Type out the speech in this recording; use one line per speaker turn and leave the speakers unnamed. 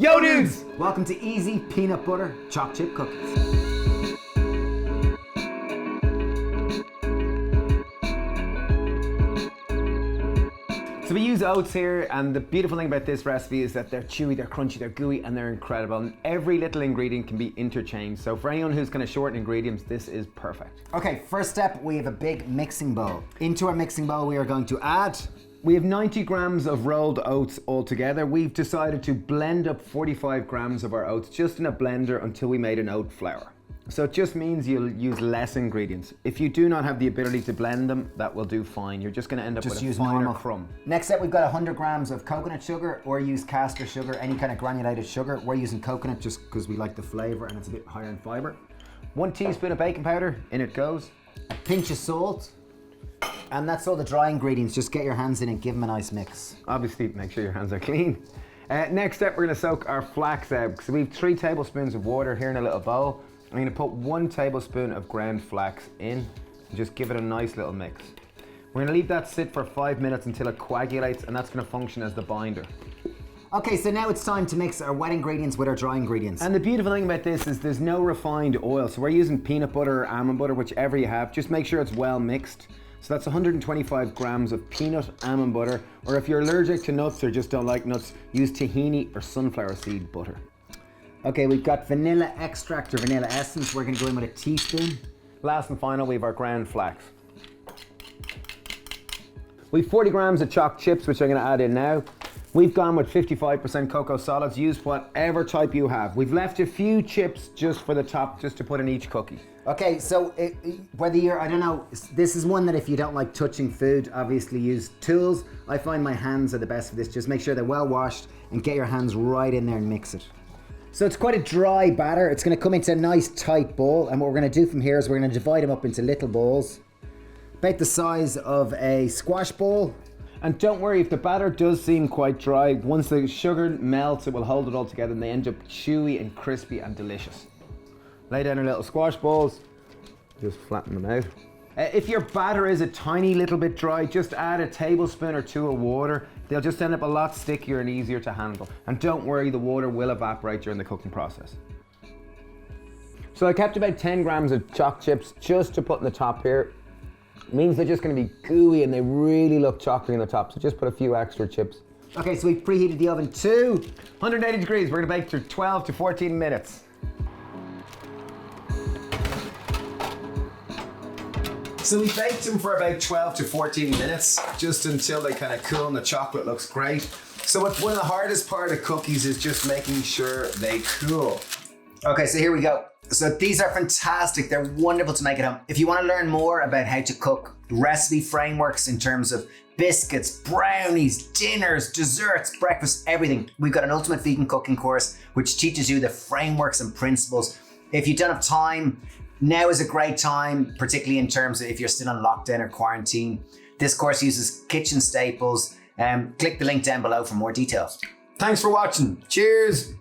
Yo dudes!
Welcome to easy peanut butter choc chip cookies.
So we use oats here, and the beautiful thing about this recipe is that they're chewy, they're crunchy, they're gooey, and they're incredible. And every little ingredient can be interchanged. So for anyone who's going to shorten ingredients, this is perfect.
Okay, first step, we have a big mixing bowl. Into our mixing bowl, we are going to add...
We have 90 grams of rolled oats altogether. We've decided to blend up 45 grams of our oats just in a blender until we made an oat flour. So it just means you'll use less ingredients. If you do not have the ability to blend them, that will do fine. You're just going to end up with a finer crumb.
Next up, we've got 100 grams of coconut sugar, or use caster sugar, any kind of granulated sugar. We're using coconut just because we like the flavor and it's a bit higher in fiber.
1 teaspoon of baking powder, in it goes.
A pinch of salt. And that's all the dry ingredients. Just get your hands in and give them a nice mix.
Obviously, make sure your hands are clean. Next step, we're going to soak our flax out. So we have 3 tablespoons of water here in a little bowl. I'm going to put 1 tablespoon of ground flax in and just give it a nice little mix. We're going to leave that sit for 5 minutes until it coagulates, and that's going to function as the binder.
Okay, so now it's time to mix our wet ingredients with our dry ingredients.
And the beautiful thing about this is there's no refined oil. So we're using peanut butter or almond butter, whichever you have. Just make sure it's well mixed. So that's 125 grams of peanut almond butter, or if you're allergic to nuts or just don't like nuts, use tahini or sunflower seed butter.
Okay, we've got vanilla extract or vanilla essence. We're going to go in with a teaspoon.
Last and final, we have our ground flax. We've 40 grams of choc chips, which I'm going to add in now. We've gone with 55% cocoa solids. Use whatever type you have. We've left a few chips just for the top, just to put in each cookie.
Okay, so whether you're, I don't know, this is one that if you don't like touching food, obviously use tools. I find my hands are the best for this. Just make sure they're well washed and get your hands right in there and mix it. So it's quite a dry batter. It's going to come into a nice tight bowl, and what we're going to do from here is we're going to divide them up into little balls, about the size of a squash ball.
And don't worry, if the batter does seem quite dry, once the sugar melts, it will hold it all together and they end up chewy and crispy and delicious. Lay down our little squash balls, just flatten them out. If your batter is a tiny little bit dry, just add a tablespoon or 2 of water. They'll just end up a lot stickier and easier to handle. And don't worry, the water will evaporate during the cooking process. So I kept about 10 grams of choc chips just to put in the top here. It means they're just going to be gooey and they really look chocolatey in the top, so just put a few extra chips.
Okay, so we've preheated the oven to
180 degrees. We're going to bake for 12 to 14 minutes. So we baked them for about 12 to 14 minutes, just until they kind of cool and the chocolate looks great. So one of the hardest part of cookies is just making sure they cool.
Okay, so here we go. So these are fantastic. They're wonderful to make at home. If you want to learn more about how to cook recipe frameworks in terms of biscuits, brownies, dinners, desserts, breakfast, everything, we've got an ultimate vegan cooking course which teaches you the frameworks and principles. If you don't have time, now is a great time, particularly in terms of if you're still on lockdown or quarantine. This course uses kitchen staples. Click the link down below for more details.
Thanks for watching. Cheers.